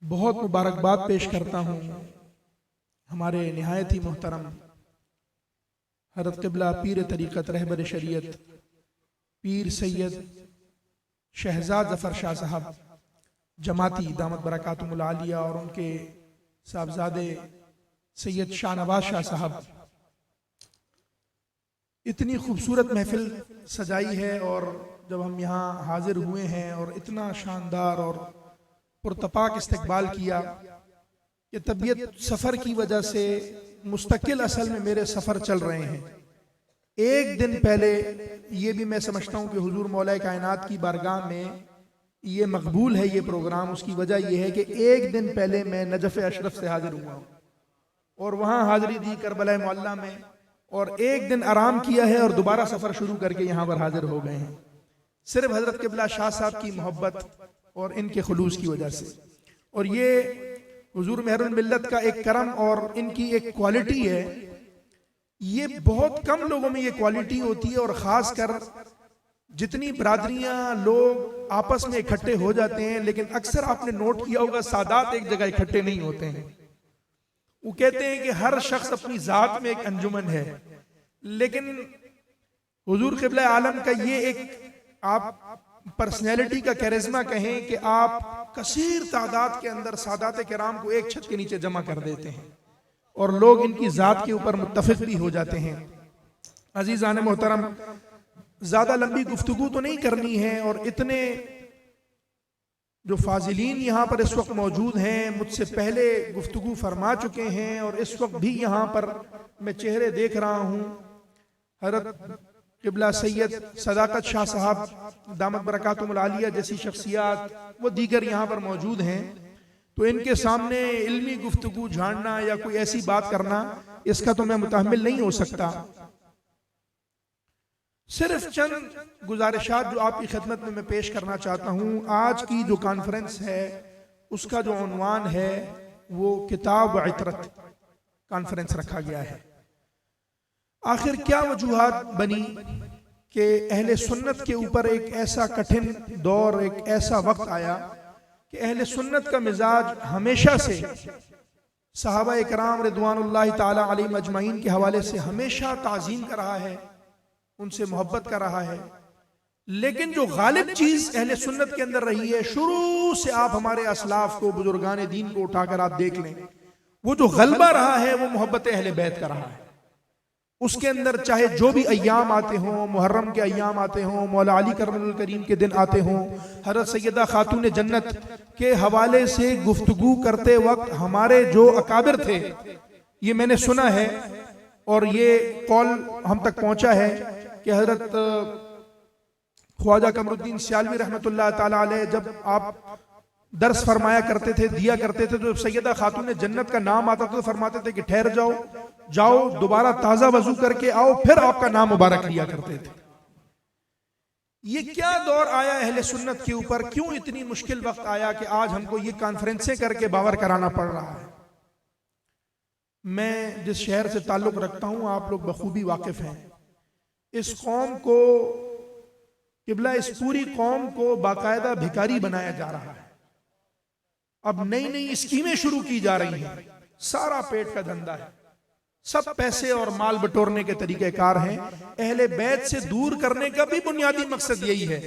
बहुत मुबारकबाद पेश करता हूँ हमारे निहायत ही मोहतरम हज़रत क़िबला पीर तरीक़त रहबर शरीयत पीर सैयद शहजाद ज़फ़र शाह साहब जमाती दामत बरकातुहुल आलिया और उनके साहबजादे सैयद शाहनवाज शाह साहब इतनी खूबसूरत महफिल सजाई है। और जब हम यहाँ हाजिर हुए हैं और इतना शानदार और पुरतपाक इस्तकबाल किया कि तबीयत सफ़र की वजह से मुस्तकिल असल में मेरे सफ़र चल रहे हैं। एक दिन पहले ये भी मैं समझता हूँ कि हुजूर मौला कायनात की बारगाह में ये मकबूल है ये प्रोग्राम। उसकी वजह यह है कि एक दिन पहले मैं नजफ़ अशरफ से हाजिर हुआ हूँ और वहाँ हाजिरी दी करबला मोहल्ला में, और एक दिन आराम किया है और दोबारा सफ़र शुरू करके यहाँ पर हाजिर हो गए हैं, सिर्फ हज़रत क़िबला शाह साहब की मोहब्बत और इनके खुलूस की वजह से। और ये हुजूर मेहरुल मिल्लत का एक करम और इनकी एक क्वालिटी है। ये बहुत कम लोगों में ये क्वालिटी होती है, और ख़ास कर जितनी बरादरियां लोग आपस में इकट्ठे हो जाते हैं, लेकिन अक्सर आपने नोट किया होगा सादात एक जगह इकट्ठे नहीं होते हैं। वो कहते हैं कि हर शख्स अपनी जात में एक अंजुमन है, लेकिन हुजूर क़िबला आलम का ये एक आप पर्सनैलिटी का कैरिज़मा कहें कि आप कसीर तादाद के अंदर सादात किराम को एक छत के नीचे जमा कर देते हैं और लोग इनकी जात के ऊपर मुत्तफ़िक़ भी हो जाते हैं। अज़ीज़ान मोहतरम, ज़्यादा लंबी गुफ्तगू तो नहीं करनी है, और इतने जो फाजिलीन यहाँ पर इस वक्त मौजूद हैं मुझसे पहले गुफ्तगू फरमा चुके हैं, और इस वक्त भी यहाँ पर मैं चेहरे देख रहा हूँ। हज़रत क़िबला सैयद सदाकत शाह साहब दामत बरकातुहुल आलिया जैसी शख्सियात वो दीगर यहाँ पर मौजूद हैं, तो इनके सामने इल्मी गुफ्तगू झाड़ना या कोई ऐसी बात करना, इसका तो मैं मुतहम्मिल नहीं हो सकता। सिर्फ चंद गुजारिशात जो आपकी खिदमत में मैं पेश करना चाहता हूँ। आज की जो कॉन्फ्रेंस है उसका जो उन्वान है वो किताब व इतरत कॉन्फ्रेंस रखा गया है। आखिर क्या वजूहात बनी कि अहले सुन्नत के ऊपर एक ऐसा कठिन दौर, एक ऐसा वक्त आया कि अहले सुन्नत का मिजाज हमेशा से सहाबा इकराम रिदवानुल्लाहि ताला अलैहिम अजमईन के हवाले से हमेशा ताज़ीम कर रहा है, उनसे मोहब्बत कर रहा है। लेकिन जो गालिब चीज अहले सुन्नत के अंदर रही है, शुरू से आप हमारे असलाफ को, बुजुर्गान दीन को उठाकर आप देख लें, वो जो गलबा रहा है वो मोहब्बत अहले बैत का रहा है। उसके अंदर चाहे जो भी अय्याम आते हों, मुहर्रम के अय्याम आते हों, मौला अली करमुल करीम के दिन आते हों, हज़रत सैयदा खातून जन्नत के हवाले से गुफ्तगू करते वक्त हमारे जो अकाबिर थे, ये मैंने सुना है और ये कॉल हम तक पहुंचा है कि हज़रत ख्वाजा कमरुद्दीन सियालवी रहमतुल्लाह ताला अलैह जब आप दर्स फरमाया करते थे, दिया करते थे, तो सैयदा खातून जन्नत का नाम आता तो फरमाते थे कि ठहर जाओ, जाओ दोबारा ताज़ा वजू करके आओ, फिर आपका नाम मुबारक लिया करते थे। ये क्या दौर आया अहले सुन्नत के ऊपर, क्यों इतनी मुश्किल वक्त आया कि आज हमको ये कॉन्फ्रेंसें करके बावर कराना पड़ रहा है। मैं जिस शहर से ताल्लुक रखता हूँ आप लोग बखूबी वाकिफ हैं। इस कौम को, क़िबला इस पूरी कौम को बाकायदा भिखारी बनाया जा रहा है। अब नई नई स्कीमें शुरू की जा रही हैं, सारा पेट का धंधा है, सब पैसे और माल बटोरने के तरीक़ेकार हैं। अहले बैत से दूर करने का भी बुनियादी मकसद यही है।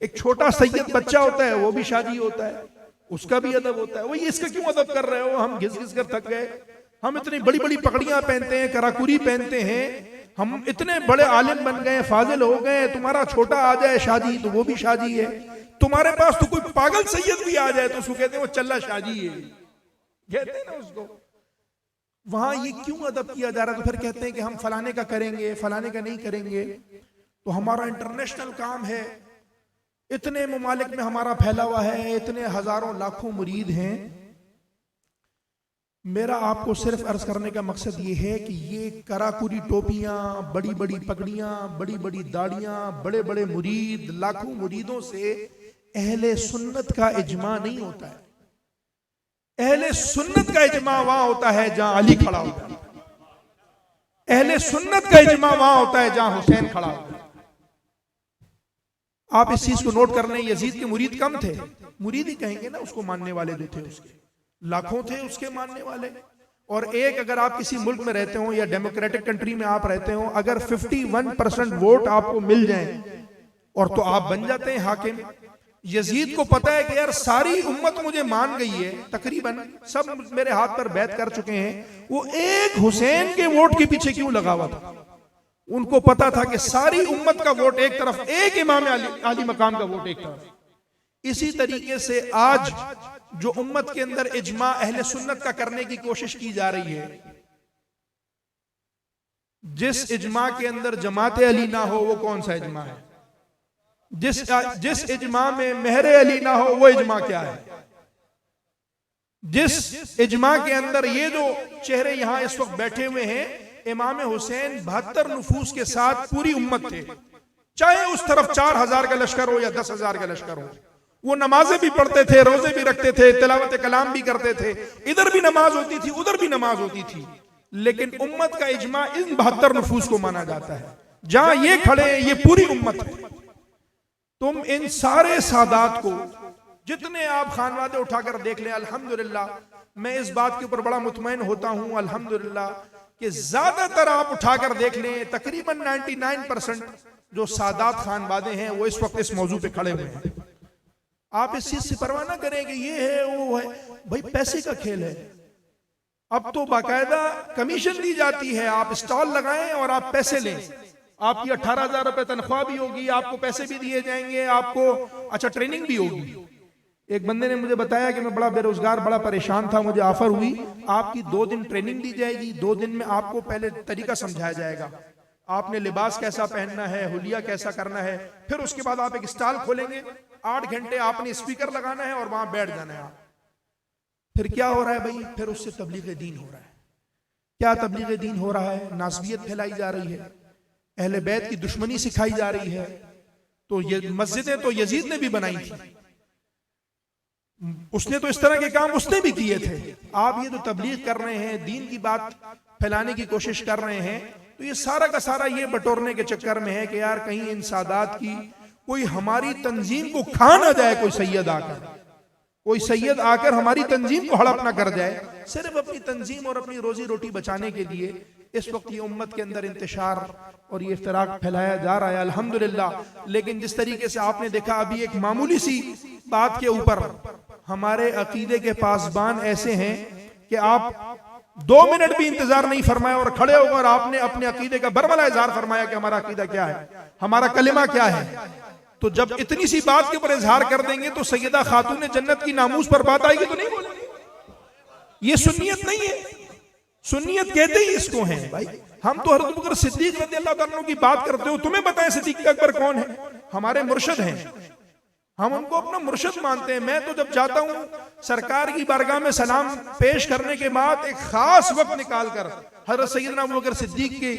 एक छोटा सैयद बच्चा होता है, वो भी शादी होता है, उसका भी अदब होता है। वही इसका क्यों अदब कर रहे हो, हम घिस घिस कर थक गए, हम इतनी बड़ी बड़ी पगड़ियां पहनते हैं, कराकुरी पहनते हैं, हम इतने बड़े आलिम बन गए, फाजिल हो गए, तुम्हारा छोटा आ जाए शादी तो वो भी शादी है, तुम्हारे पास तो कोई पागल सैयद भी आ जाए तो उसको कहते हैं वो चल्ला शादी है, कहते हैं ना उसको। वहां ये क्यों अदब किया जा रहा है? तो फिर कहते हैं कि हम फलाने का करेंगे, फलाने का नहीं करेंगे। तो हमारा इंटरनेशनल काम है, इतने ममालिक में हमारा फैला हुआ है, इतने हजारों लाखों मुरीद हैं। मेरा आपको सिर्फ अर्ज करने का मकसद ये है कि ये कराकुरी टोपियां, बड़ी बड़ी पगड़ियां, बड़ी बड़ी दाढ़ियां, बड़े बड़े मुरीद, लाखों मुरीदों से अहले सुन्नत का इजमा नहीं होता है। अहले सुन्नत का इजमा वहां होता है जहां अली खड़ा होता है, अहले सुन्नत का इजमा वहां होता है जहां हुसैन खड़ा होता है। आप इस चीज को नोट कर लें, यजीद के मुरीद कम थे, मुरीद ही कहेंगे ना उसको, मानने वाले जो थे उसके, लाखों थे उसके मानने वाले। और एक, अगर आप किसी मुल्क में रहते हो या डेमोक्रेटिक कंट्री में आप रहते हो, अगर 51% वोट आपको मिल जाए और तो आप बन जाते हैं हाकिम। यजीद को पता है कि यार सारी उम्मत मुझे मान गई है, तकरीबन सब मेरे हाथ पर बैत कर चुके हैं, वो एक हुसैन के वोट के पीछे क्यों लगा हुआ था? उनको पता था कि सारी उम्मत का वोट एक तरफ, एक इमाम आली मकाम का वोट एक तरफ। इसी तरीके से आज जो उम्मत के अंदर इजमा अहले सुन्नत का करने की कोशिश की जा रही है, जिस इजमा के अंदर जमात अली ना हो वो कौन सा इजमा है? जिस इजमा में मेहरे अली ना हो वो इजमा क्या है? जिस इजमा के अंदर ये जो चेहरे यहां इस वक्त बैठे हुए हैं, इमाम हुसैन 72 नफूस के साथ पूरी उम्मत थे, चाहे उस तरफ 4000 का लश्कर हो या 10,000 का लश्कर हो। वो नमाजें भी पढ़ते थे, रोजे भी रखते थे, तिलावत कलाम भी करते थे, इधर भी नमाज होती थी उधर भी नमाज होती थी। लेकिन उम्मत का इजमा इन 72 नफूस को माना जाता है। जहां ये खड़े हैं ये पूरी उम्मत है। तुम इन सारे सादात को जितने आप खानवादे उठाकर देख लें, अल्हम्दुलिल्लाह मैं इस बात के ऊपर बड़ा मुतमईन होता हूं अल्हम्दुलिल्लाह कि ज्यादातर आप उठाकर देख लें, तकरीबन 99% जो सादात खानवादे हैं वो इस वक्त इस मौजू पे खड़े हुए हैं। आप इस चीज से परवाह ना करें कि ये है वो है, भाई पैसे का खेल है। अब तो बाकायदा कमीशन दी जाती है, आप स्टॉल लगाएं और आप पैसे लें, आपकी 18,000 रुपए तनख्वाह भी होगी, आपको पैसे भी दिए जाएंगे, आपको अच्छा ट्रेनिंग भी होगी। एक बंदे ने मुझे बताया कि मैं बड़ा बेरोजगार, बड़ा परेशान था, मुझे ऑफर हुई आपकी 2 दिन ट्रेनिंग दी जाएगी, 2 दिन में आपको पहले तरीका समझाया जाएगा, आपने लिबास कैसा पहनना है, हुलिया कैसा करना है, फिर उसके बाद आप एक स्टॉल खोलेंगे, 8 घंटे आपने स्पीकर लगाना है और वहां बैठ जाना है। फिर क्या हो रहा है भाई? फिर उससे तबलीग दीन हो रहा है। क्या तबलीग दीन हो रहा है? नासबियत फैलाई जा रही है, अहले बैत की दुश्मनी सिखाई जा रही है। तो ये मस्जिदें तो यजीद ने भी बनाई थी, उसने तो इस तरह के काम उसने भी किए थे। आप ये जो तबलीग कर रहे हैं, दीन की बात फैलाने की कोशिश कर रहे हैं, तो ये सारा का सारा ये बटोरने के चक्कर में है कि यार कहीं इन सादात की कोई हमारी तंजीम को खा ना जाए, कोई सैयद आकर हमारी तंजीम को हड़प ना कर जाए, सिर्फ अपनी तंजीम और अपनी रोजी रोटी बचाने के लिए इस वक्त ये उम्मत के अंदर इंतशार और ये इफ्तराक फैलाया जा रहा है अल्हम्दुलिल्लाह। लेकिन जिस तरीके से आपने देखा अभी एक मामूली सी बात के ऊपर हमारे अकीदे के पासबान ऐसे हैं कि आप 2 मिनट भी इंतजार नहीं फरमाया और खड़े होकर आपने अपने अकीदे का बरमला इजहार फरमाया कि हमारा अकीदा क्या है, हमारा कलिमा क्या है। तो जब इतनी सी बात के ऊपर इजहार कर देंगे तो सैयदा खातून जन्नत की नामूस पर बात आएगी तो नहीं बोलेंगे। ये सुन्नियत नहीं है, सुन्नियत कहते ही इसको है भाई। हम तो हज़रत अबू बकर सिद्दीक रज़ियल्लाहु अन्हु की बात करते हो, तुम्हें बताएं सिद्दीक अकबर कौन है? हमारे मुर्शिद हैं, हम उनको अपना मुर्शिद मानते हैं। मैं तो जब जाता हूँ सरकार की बारगाह में सलाम पेश करने के बाद एक खास वक्त निकाल कर हज़रत सैयदना अबू बकर सिद्दीक की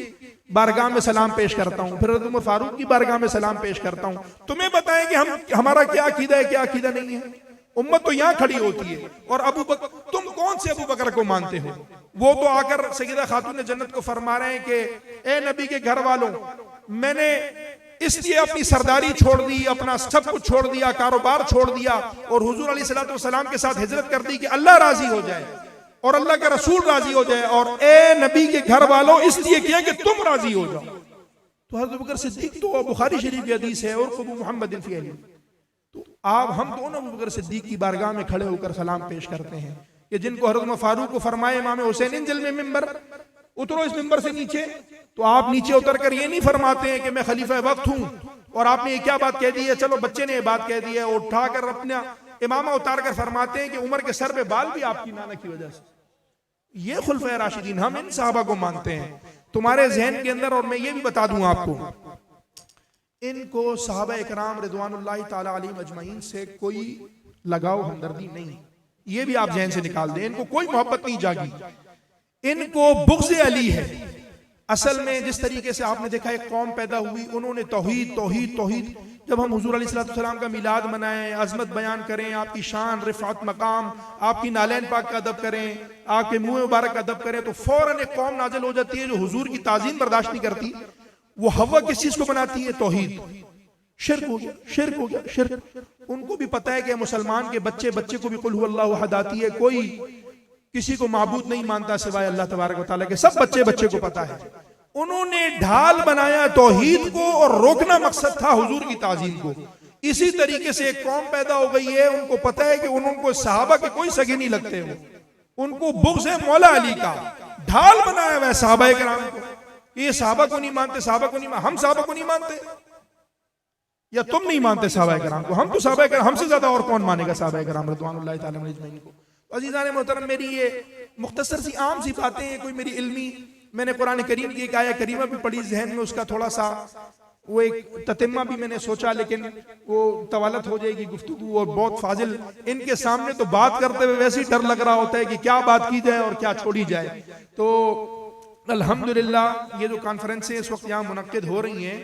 बारगाह में सलाम पेश करता हूँ, फिर हज़रत उमर फारूक की बारगाह में सलाम पेश करता हूँ। तुम्हें बताएं कि हमारा क्या अकीदा है, क्या अकीदा नहीं है। उम्मत तो यहाँ खड़ी होती है और अबू बकर, तुम कौन से अबू बकर को मानते हो? वो तो आकर सैयदा खातून जन्नत को फरमा रहे हैं कि ए नबी के घर वालों, मैंने इसलिए अपनी सरदारी छोड़ दी, अपना सब कुछ छोड़ दिया, कारोबार छोड़ दिया और हुजूर अलैहिस्सलातु वस्सलाम के साथ हिजरत कर दी कि अल्लाह राजी हो जाए और अल्लाह का रसूल राजी हो जाए, और ए नबी के घर वालों इसलिए किया कि तुम राजी हो जाओ। तो हज़रत अबू बकर सिद्दीक तो बुखारी शरीफ की हदीस है, और अबू मोहम्मद फी अली, तो आप हम दोनों अबू बकर सिद्दीक की बारगाह में खड़े होकर सलाम पेश करते हैं कि जिनको हज़रत उमर फारूक को फरमाए इमाम हुसैन इंजिल में मिंबर, उतरो इस मिंबर से नीचे, तो आप नीचे उतर कर ये नहीं फरमाते हैं कि मैं खलीफा वक्त हूं और आपने ये क्या बात कह दी है, चलो बच्चे ने ये बात कह दी है, उठाकर अपना इमामा उतार कर फरमाते हैं कि उमर के सर पे बाल भी आपकी नाना की वजह से। ये खुलफाए राशिदीन, हम इन साहबा को मानते हैं तुम्हारे जहन के अंदर। और मैं ये भी बता दूं आपको, इनको सहाबा इकराम रिदवानुल्लाहि ताला अलैहिम अजमईन से कोई लगाव हमदर्दी नहीं, ये भी आप जहन से निकाल दें। इनको कोई मोहब्बत नहीं जागी, इनको बुग़्ज़ अली है। असल में जिस तरीके से आपने देखा एक कौम पैदा हुई, उन्होंने तौहीद तौहीद तौहीद, जब हम हुजूर अलैहिस्सलाम का मिलाद मनाएं, अजमत बयान करें, आपकी शान रिफ़ात मकाम, आपकी नालैन पाक का अदब करें, आपके मुंह मुबारक का अदब करें, तो फौरन एक कौम नाजिल हो जाती है जो हुजूर की ताज़ीम बर्दाश्त नहीं करती। वो हवा किस चीज को बनाती है? तौहीद। शिर्क हो गया, शिर्क हो गया, शिर्क। उनको भी पता है कि मुसलमान के बच्चे को भी कुल हुवल्लाहु अहद आती है, कोई किसी को माबूद नहीं मानता सिवाय अल्लाह तबारक व तआला के, सब बच्चे बच्चे को पता है। उन्होंने ढाल बनाया तौहीद को और रोकना मकसद था हुजूर की ताजीम को। इसी तरीके से एक कौम पैदा हो गई है, उनको पता है कि उनको सहाबा के कोई सगे नहीं लगते हो, उनको बुग़्ज़ है मौला अली का, ढाल बनाया हुआ है सहाबा किराम को। ये सहाबा को नहीं मानते, सहाबा को नहीं मानते, हम सहाबा को नहीं मानते या तुम नहीं मानते सहाबा किराम को? हम तो सहाबा किराम, हमसे ज्यादा और कौन मानेगा सहाबा किराम रज़वानुल्लाहि तआला अलैहिम अजमईन को। अज़ीज़ान मोहतरम, मेरी ये मुख्तसर सी आम सी बातें हैं, कोई मेरी इल्मी, मैंने कुरान करीम की एक आया करीमा भी पढ़ी, जहन में उसका थोड़ा सा वो एक ततिम्मा भी मैंने सोचा, लेकिन वो तवालत हो जाएगी गुफ्तगू, और बहुत फाजिल इनके सामने तो बात करते हुए वैसे ही डर लग रहा होता है कि क्या बात की जाए और क्या छोड़ी जाए। तो अल्हम्दुलिल्लाह ये जो कॉन्फ्रेंसें इस वक्त यहाँ मुनक्किद हो रही हैं,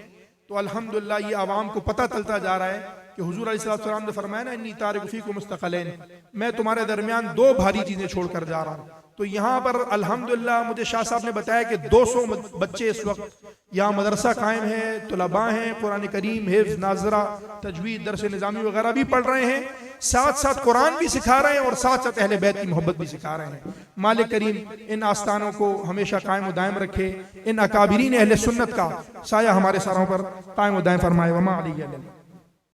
तो अल्हम्दुलिल्लाह ये आवाम को पता चलता जा रहा है कि हुजूर अलैहिस्सलाम ने फरमाया ना, इन्नी तारिकु फीकुम मुस्तक़लैन, मैं तुम्हारे दरमियान दो भारी चीजें छोड़कर जा रहा हूँ। तो यहाँ पर अल्हम्दुलिल्लाह मुझे शाह साहब ने बताया कि 200 बच्चे इस वक्त यहाँ मदरसा कायम है, तुलबा हैं, कुरान करीम, हिफ्ज़, नाज़रा, तजवीद, दरस निज़ामी वगैरह भी पढ़ रहे हैं, साथ साथ कुरान भी सिखा रहे हैं और साथ साथ अहले बैत की मोहब्बत भी सिखा रहे हैं। मालिक करीम इन आस्थानों को हमेशा कायम व दायम रखे, इन अकाबिरीन अहले सुन्नत का साया हमारे सरों पर कायम व दायम फरमाए। वमा अलैहि